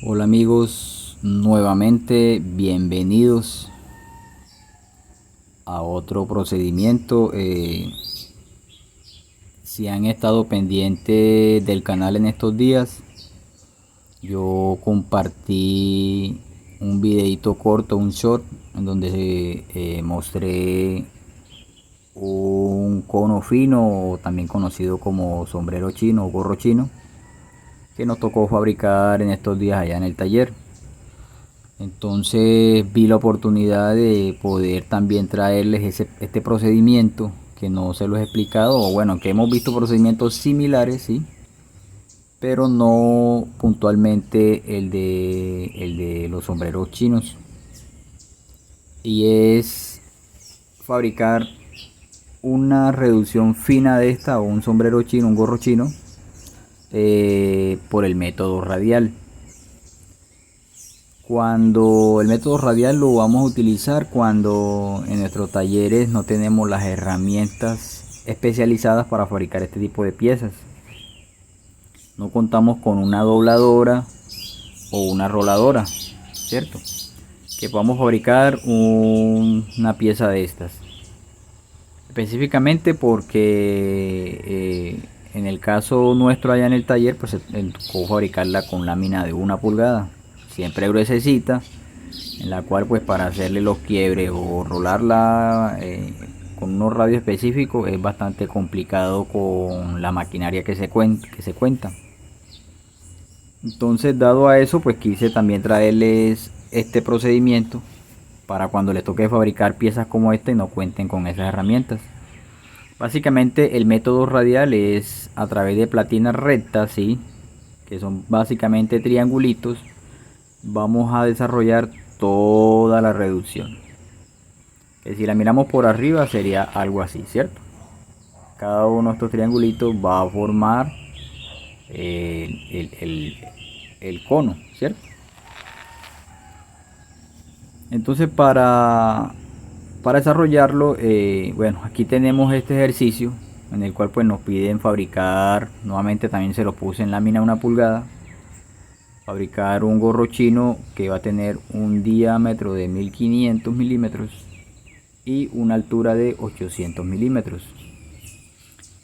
Hola amigos, nuevamente bienvenidos a otro procedimiento. Si han estado pendientes del canal en estos días, yo compartí un videito corto, un short, en donde mostré un cono fino, o también conocido como sombrero chino o gorro chino, que nos tocó fabricar en estos días allá en el taller. Entonces vi la oportunidad de poder también traerles este procedimiento que no se lo he explicado, o bueno, que hemos visto procedimientos similares, sí, pero no puntualmente el de los sombreros chinos. Y es fabricar una reducción fina de esta, o un sombrero chino, un gorro chino, por el método radial. Cuando el método radial lo vamos a utilizar cuando en nuestros talleres no tenemos las herramientas especializadas para fabricar este tipo de piezas. No contamos con una dobladora o una roladora, ¿cierto? Que podamos fabricar una pieza de estas. Específicamente porque en el caso nuestro allá en el taller, pues tocó fabricarla con lámina de 1 pulgada, siempre gruesecita, en la cual pues para hacerle los quiebres o rolarla con unos radios específicos es bastante complicado con la maquinaria que se cuenta. Entonces, dado a eso, pues quise también traerles este procedimiento para cuando les toque fabricar piezas como esta y no cuenten con esas herramientas. Básicamente el método radial es a través de platinas rectas, ¿sí? Que son básicamente triangulitos. Vamos a desarrollar toda la reducción, que si la miramos por arriba sería algo así, ¿cierto? Cada uno de estos triangulitos va a formar el cono, ¿cierto? Entonces para desarrollarlo, bueno, aquí tenemos este ejercicio en el cual pues nos piden fabricar, nuevamente también se lo puse en lámina 1 pulgada, fabricar un gorro chino que va a tener un diámetro de 1500 milímetros y una altura de 800 milímetros.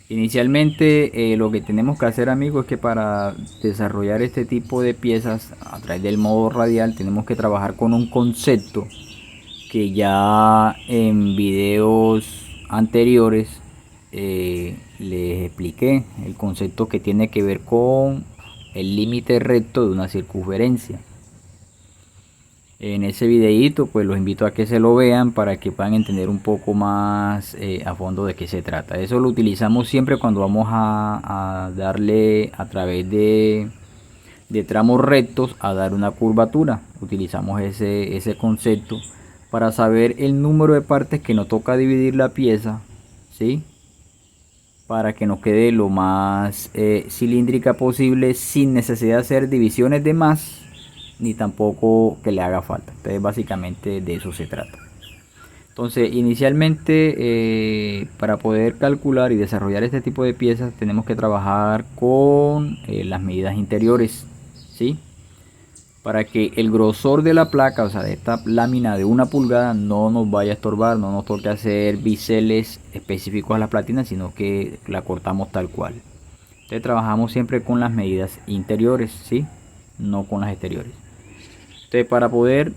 Inicialmente lo que tenemos que hacer, amigos, es que para desarrollar este tipo de piezas a través del modo radial tenemos que trabajar con un concepto que ya en videos anteriores les expliqué, el concepto que tiene que ver con el límite recto de una circunferencia. En ese videíto pues los invito a que se lo vean para que puedan entender un poco más a fondo de qué se trata. Eso lo utilizamos siempre cuando vamos a darle a través de tramos rectos a dar una curvatura. Utilizamos ese concepto para saber el número de partes que nos toca dividir la pieza, ¿sí? Para que nos quede lo más cilíndrica posible, sin necesidad de hacer divisiones de más ni tampoco que le haga falta. Entonces básicamente de eso se trata. Entonces inicialmente para poder calcular y desarrollar este tipo de piezas tenemos que trabajar con las medidas interiores, ¿sí? Para que el grosor de la placa, o sea de esta lámina de 1 pulgada, no nos vaya a estorbar, no nos toque hacer biseles específicos a la platina, sino que la cortamos tal cual. Entonces trabajamos siempre con las medidas interiores, ¿sí? No con las exteriores. Entonces, para poder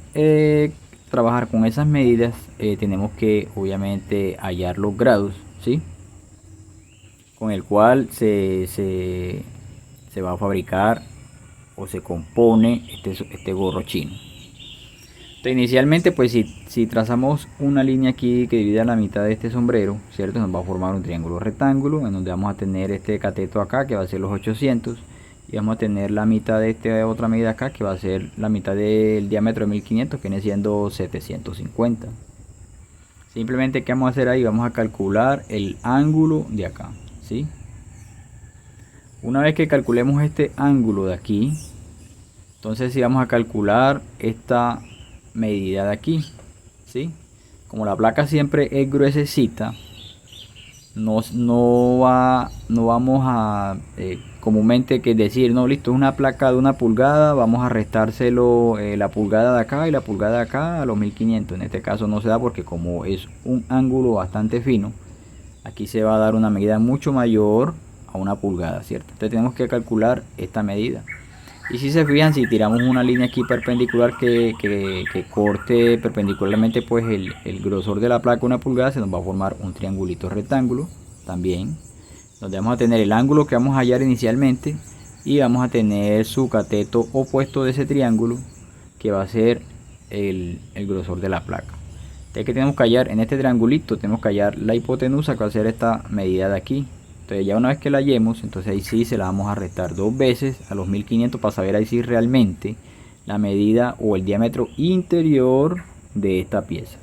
trabajar con esas medidas, tenemos que obviamente hallar los grados, ¿sí? Con el cual se va a fabricar o se compone este gorro chino. Entonces, inicialmente, pues si trazamos una línea aquí que divida la mitad de este sombrero, ¿cierto? Nos va a formar un triángulo rectángulo en donde vamos a tener este cateto acá que va a ser los 800, y vamos a tener la mitad de esta otra medida acá que va a ser la mitad del diámetro de 1500, que viene siendo 750. Simplemente, ¿qué vamos a hacer ahí? Vamos a calcular el ángulo de acá, ¿sí? Una vez que calculemos este ángulo de aquí, entonces si vamos a calcular esta medida de aquí, ¿sí? Como la placa siempre es gruesecita, no vamos a comúnmente que decir, no, listo, es una placa de 1 pulgada, vamos a restárselo la pulgada de acá y la pulgada de acá a los 1500. En este caso no se da porque como es un ángulo bastante fino, aquí se va a dar una medida mucho mayor a 1 pulgada, ¿cierto? Entonces tenemos que calcular esta medida. Y si se fijan, si tiramos una línea aquí perpendicular que corte perpendicularmente pues el grosor de la placa 1 pulgada, se nos va a formar un triangulito rectángulo también, donde vamos a tener el ángulo que vamos a hallar inicialmente y vamos a tener su cateto opuesto de ese triángulo, que va a ser el grosor de la placa. Entonces, que tenemos que hallar en este triangulito, tenemos que hallar la hipotenusa, que va a ser esta medida de aquí. Entonces ya una vez que la hallemos, entonces ahí sí se la vamos a restar 2 veces a los 1500 para saber ahí si realmente la medida o el diámetro interior de esta pieza.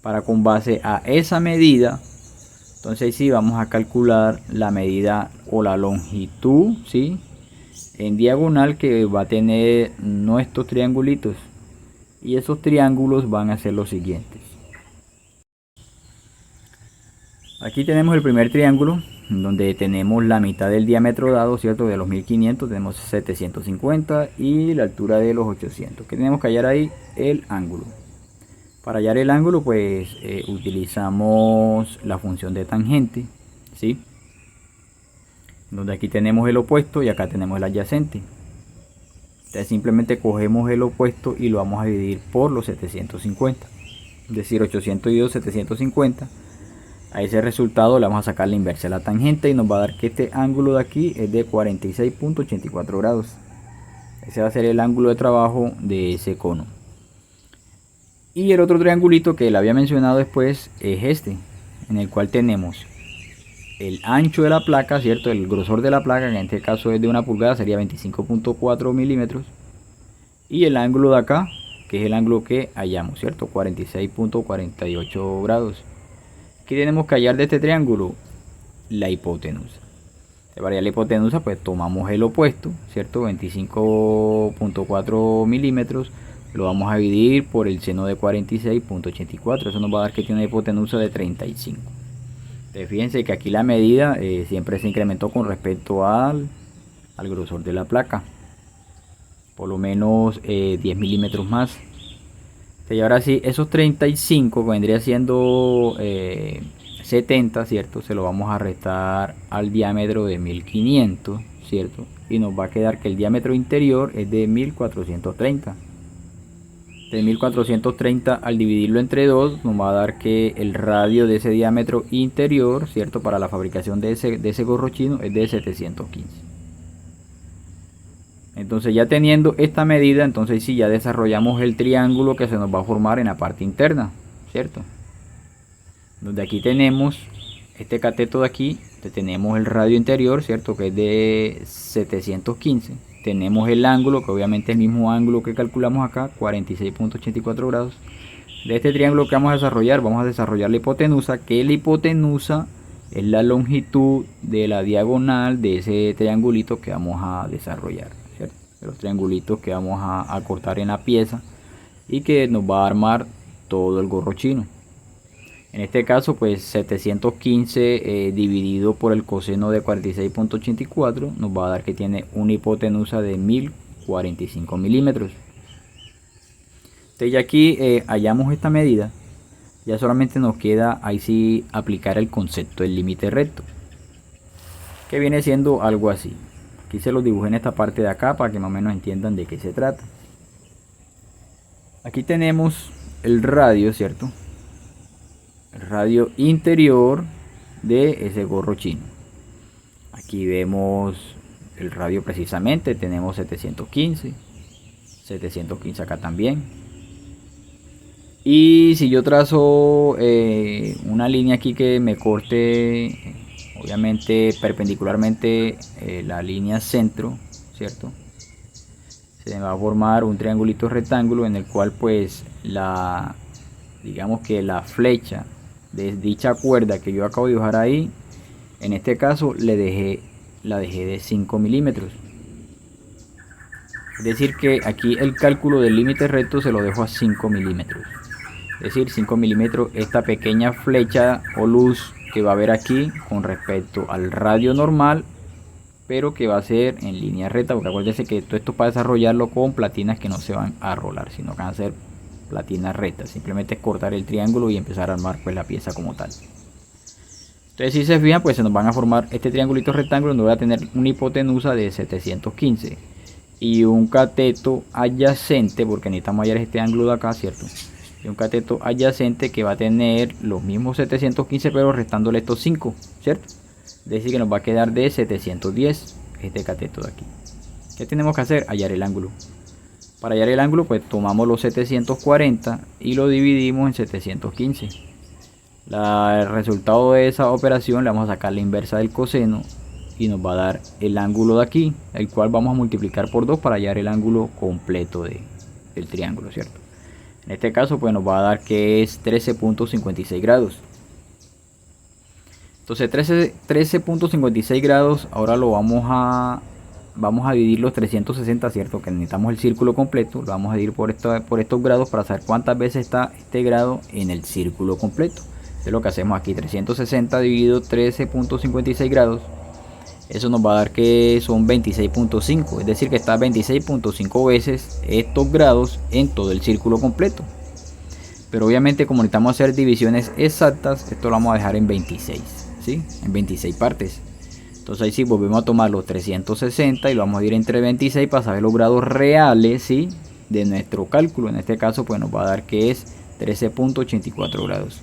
Para con base a esa medida, entonces ahí sí vamos a calcular la medida o la longitud, ¿sí?, en diagonal que va a tener nuestros triangulitos. Y esos triángulos van a ser los siguientes. Aquí tenemos el primer triángulo, donde tenemos la mitad del diámetro dado, ¿cierto? De los 1500 tenemos 750 y la altura de los 800. ¿Qué tenemos que hallar ahí? El ángulo. Para hallar el ángulo, pues utilizamos la función de tangente, ¿sí? Donde aquí tenemos el opuesto y acá tenemos el adyacente. Entonces simplemente cogemos el opuesto y lo vamos a dividir por los 750. Es decir, 802, 750. A ese resultado le vamos a sacar la inversa de la tangente y nos va a dar que este ángulo de aquí es de 46.84 grados. Ese va a ser el ángulo de trabajo de ese cono. Y el otro triangulito que le había mencionado después es este, en el cual tenemos el ancho de la placa, ¿cierto? El grosor de la placa, que en este caso es de 1 pulgada, sería 25.4 milímetros. Y el ángulo de acá, que es el ángulo que hallamos, ¿cierto? 46.48 grados. ¿Qué tenemos que hallar de este triángulo? La hipotenusa. Para hallar la hipotenusa, pues tomamos el opuesto, ¿cierto? 25.4 milímetros. Lo vamos a dividir por el seno de 46.84. Eso nos va a dar que tiene una hipotenusa de 35. Entonces, fíjense que aquí la medida siempre se incrementó con respecto al grosor de la placa. Por lo menos 10 milímetros más. Y ahora sí, esos 35 vendría siendo 70, ¿cierto? Se lo vamos a restar al diámetro de 1500, ¿cierto? Y nos va a quedar que el diámetro interior es de 1430. De 1430 al dividirlo entre 2 nos va a dar que el radio de ese diámetro interior, ¿cierto?, para la fabricación de ese gorro chino es de 715. Entonces ya teniendo esta medida, entonces sí ya desarrollamos el triángulo que se nos va a formar en la parte interna, ¿cierto? Donde aquí tenemos este cateto de aquí, tenemos el radio interior, ¿cierto?, que es de 715. Tenemos el ángulo, que obviamente es el mismo ángulo que calculamos acá, 46.84 grados. De este triángulo que vamos a desarrollar la hipotenusa, que la hipotenusa es la longitud de la diagonal de ese triangulito que vamos a desarrollar, ¿cierto? De los triangulitos que vamos a cortar en la pieza y que nos va a armar todo el gorro chino. En este caso, pues 715 dividido por el coseno de 46.84 nos va a dar que tiene una hipotenusa de 1045 milímetros. Entonces ya aquí hallamos esta medida. Ya solamente nos queda ahí sí aplicar el concepto del límite recto, que viene siendo algo así. Aquí se los dibujé en esta parte de acá para que más o menos entiendan de qué se trata. Aquí tenemos el radio, ¿cierto? El radio interior de ese gorro chino. Aquí vemos el radio precisamente, tenemos 715 acá también. Y si yo trazo una línea aquí que me corte obviamente perpendicularmente la línea centro, ¿cierto?, se va a formar un triangulito rectángulo en el cual pues digamos que la flecha de dicha cuerda que yo acabo de dibujar ahí, en este caso la dejé de 5 milímetros. Es decir que aquí el cálculo del límite recto se lo dejo a 5 milímetros. Es decir, 5 milímetros, esta pequeña flecha o luz que va a haber aquí con respecto al radio normal, pero que va a ser en línea recta, porque acuérdense que todo esto para desarrollarlo con platinas que no se van a rolar, sino que van a ser platinas rectas. Simplemente es cortar el triángulo y empezar a armar pues la pieza como tal. Entonces, si se fijan, pues se nos van a formar este triangulito rectángulo donde va a tener una hipotenusa de 715 y un cateto adyacente, porque necesitamos hallar este ángulo de acá, ¿cierto? Y un cateto adyacente que va a tener los mismos 715, pero restándole estos 5, ¿cierto? Es decir, que nos va a quedar de 710 este cateto de aquí. ¿Qué tenemos que hacer? Hallar el ángulo. Para hallar el ángulo, pues tomamos los 740 y lo dividimos en 715. El resultado de esa operación le vamos a sacar la inversa del coseno y nos va a dar el ángulo de aquí, el cual vamos a multiplicar por 2 para hallar el ángulo completo del triángulo, ¿cierto? En este caso pues nos va a dar que es 13.56 grados. Entonces 13.56 grados, ahora lo vamos a dividir los 360, ¿cierto? Que necesitamos el círculo completo, lo vamos a dividir por estos grados para saber cuántas veces está este grado en el círculo completo. Es lo que hacemos aquí, 360 dividido 13.56 grados, eso nos va a dar que son 26.5, es decir que está 26.5 veces estos grados en todo el círculo completo. Pero obviamente como necesitamos hacer divisiones exactas, esto lo vamos a dejar en 26, ¿sí? En 26 partes. Entonces ahí sí volvemos a tomar los 360 y lo vamos a dividir entre 26 para saber los grados reales, ¿sí? De nuestro cálculo. En este caso pues nos va a dar que es 13.84 grados.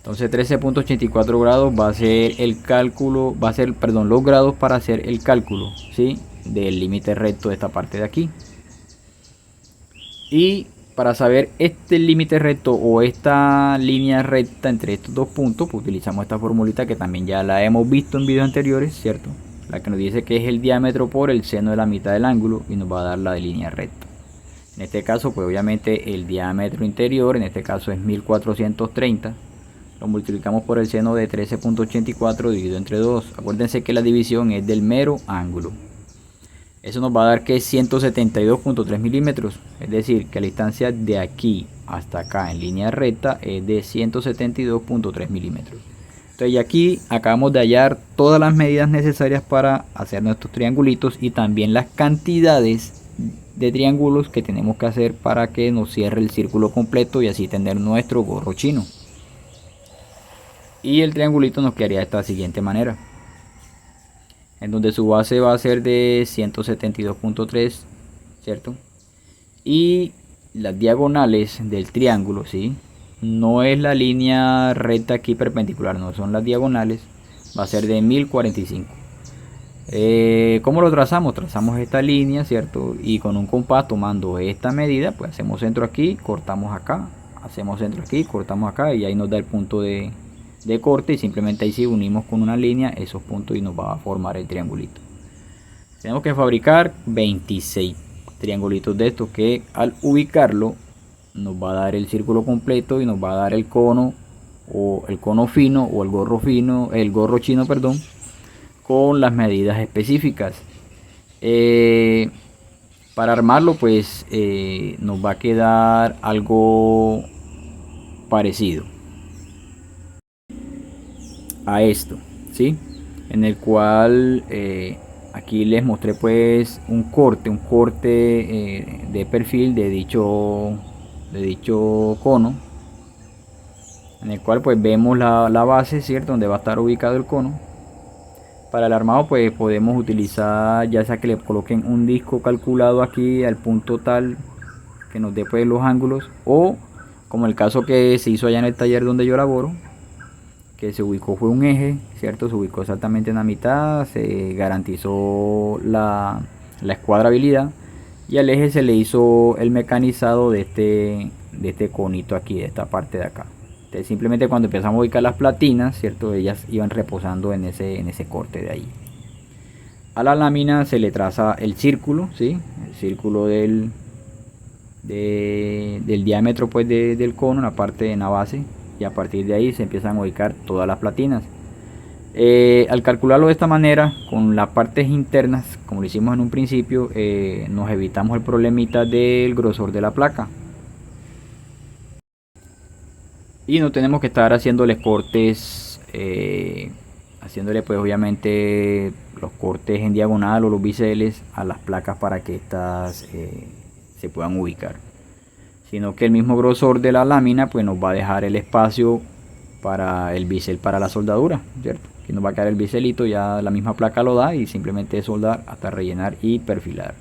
Entonces 13.84 grados va a ser el cálculo, los grados para hacer el cálculo, ¿sí? Del límite recto de esta parte de aquí. Y para saber este límite recto o esta línea recta entre estos dos puntos, pues utilizamos esta formulita que también ya la hemos visto en videos anteriores, ¿cierto? La que nos dice que es el diámetro por el seno de la mitad del ángulo y nos va a dar la de línea recta. En este caso pues obviamente el diámetro interior, en este caso es 1430. Lo multiplicamos por el seno de 13.84 dividido entre 2. Acuérdense que la división es del mero ángulo. Eso nos va a dar que es 172.3 milímetros. Es decir, que la distancia de aquí hasta acá en línea recta es de 172.3 milímetros. Entonces aquí acabamos de hallar todas las medidas necesarias para hacer nuestros triangulitos y también las cantidades de triángulos que tenemos que hacer para que nos cierre el círculo completo y así tener nuestro gorro chino. Y el triangulito nos quedaría de esta siguiente manera, en donde su base va a ser de 172.3, ¿cierto? Y las diagonales del triángulo, ¿sí? No es la línea recta aquí perpendicular, no son las diagonales, va a ser de 1045. ¿Cómo lo trazamos? Trazamos esta línea, ¿cierto? Y con un compás tomando esta medida, pues hacemos centro aquí, cortamos acá, hacemos centro aquí, cortamos acá y ahí nos da el punto de corte y simplemente ahí sí unimos con una línea esos puntos y nos va a formar el triangulito. Tenemos que fabricar 26 triangulitos de estos que al ubicarlo nos va a dar el círculo completo y nos va a dar el cono o el cono fino o el gorro fino, el gorro chino, perdón, con las medidas específicas. Para armarlo pues nos va a quedar algo parecido a esto, ¿sí? En el cual aquí les mostré pues un corte de perfil de dicho cono, en el cual pues vemos la base, ¿cierto? Donde va a estar ubicado el cono. Para el armado pues podemos utilizar ya sea que le coloquen un disco calculado aquí al punto tal que nos dé pues los ángulos, o como el caso que se hizo allá en el taller donde yo laboro, que se ubicó fue un eje, ¿cierto? Se ubicó exactamente en la mitad, se garantizó la escuadrabilidad y al eje se le hizo el mecanizado de este conito aquí, de esta parte de acá. Entonces, simplemente cuando empezamos a ubicar las platinas, ¿cierto? Ellas iban reposando en ese corte de ahí. A la lámina se le traza el círculo, ¿sí? El círculo del diámetro pues del cono en la parte en la base, y a partir de ahí se empiezan a ubicar todas las platinas. Al calcularlo de esta manera con las partes internas, como lo hicimos en un principio, nos evitamos el problemita del grosor de la placa y no tenemos que estar haciéndole cortes haciéndole pues obviamente los cortes en diagonal o los biseles a las placas para que estas se puedan ubicar, sino que el mismo grosor de la lámina pues nos va a dejar el espacio para el bisel para la soldadura, ¿cierto? Aquí nos va a quedar el biselito, ya la misma placa lo da y simplemente es soldar hasta rellenar y perfilar.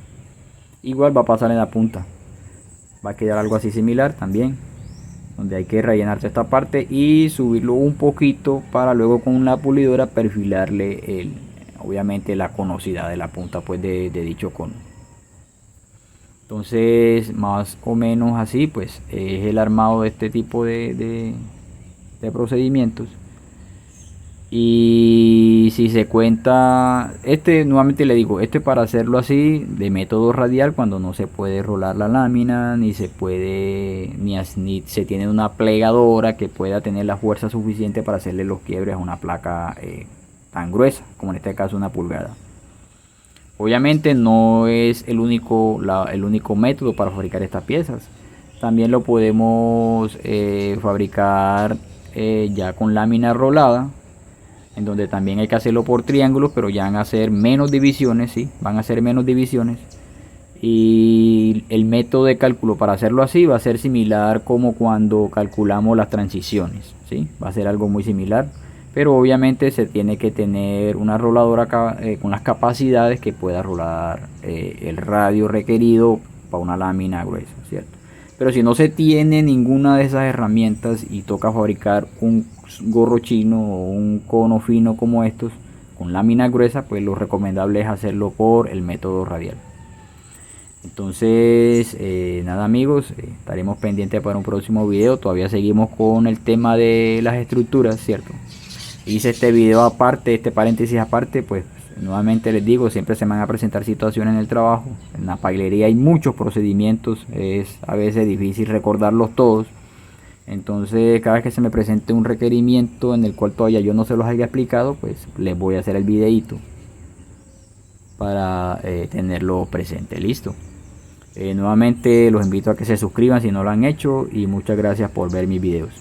Igual va a pasar en la punta, va a quedar algo así similar también, donde hay que rellenarse esta parte y subirlo un poquito para luego con la pulidora perfilarle obviamente la conosidad de la punta pues de dicho cono. Entonces más o menos así pues es el armado de este tipo de procedimientos. Y si se cuenta, nuevamente le digo, para hacerlo así de método radial, cuando no se puede rolar la lámina, ni se puede, ni se tiene una plegadora que pueda tener la fuerza suficiente para hacerle los quiebres a una placa tan gruesa, como en este caso una pulgada. Obviamente no es el único método para fabricar estas piezas. También lo podemos fabricar ya con lámina rolada, en donde también hay que hacerlo por triángulos, pero ya van a ser menos divisiones, ¿sí? Van a ser menos divisiones. Y el método de cálculo para hacerlo así va a ser similar como cuando calculamos las transiciones, ¿sí? Va a ser algo muy similar, pero obviamente se tiene que tener una roladora con las capacidades que pueda rolar el radio requerido para una lámina gruesa, ¿cierto? Pero si no se tiene ninguna de esas herramientas y toca fabricar un gorro chino o un cono fino como estos con lámina gruesa, pues lo recomendable es hacerlo por el método radial. Entonces nada amigos, estaremos pendientes para un próximo video. Todavía seguimos con el tema de las estructuras, ¿cierto? Hice este video aparte, este paréntesis aparte, pues nuevamente les digo, siempre se van a presentar situaciones en el trabajo. En la pailería hay muchos procedimientos, es a veces difícil recordarlos todos. Entonces cada vez que se me presente un requerimiento en el cual todavía yo no se los haya explicado, pues les voy a hacer el videito para tenerlo presente. Listo. Nuevamente los invito a que se suscriban si no lo han hecho y muchas gracias por ver mis videos.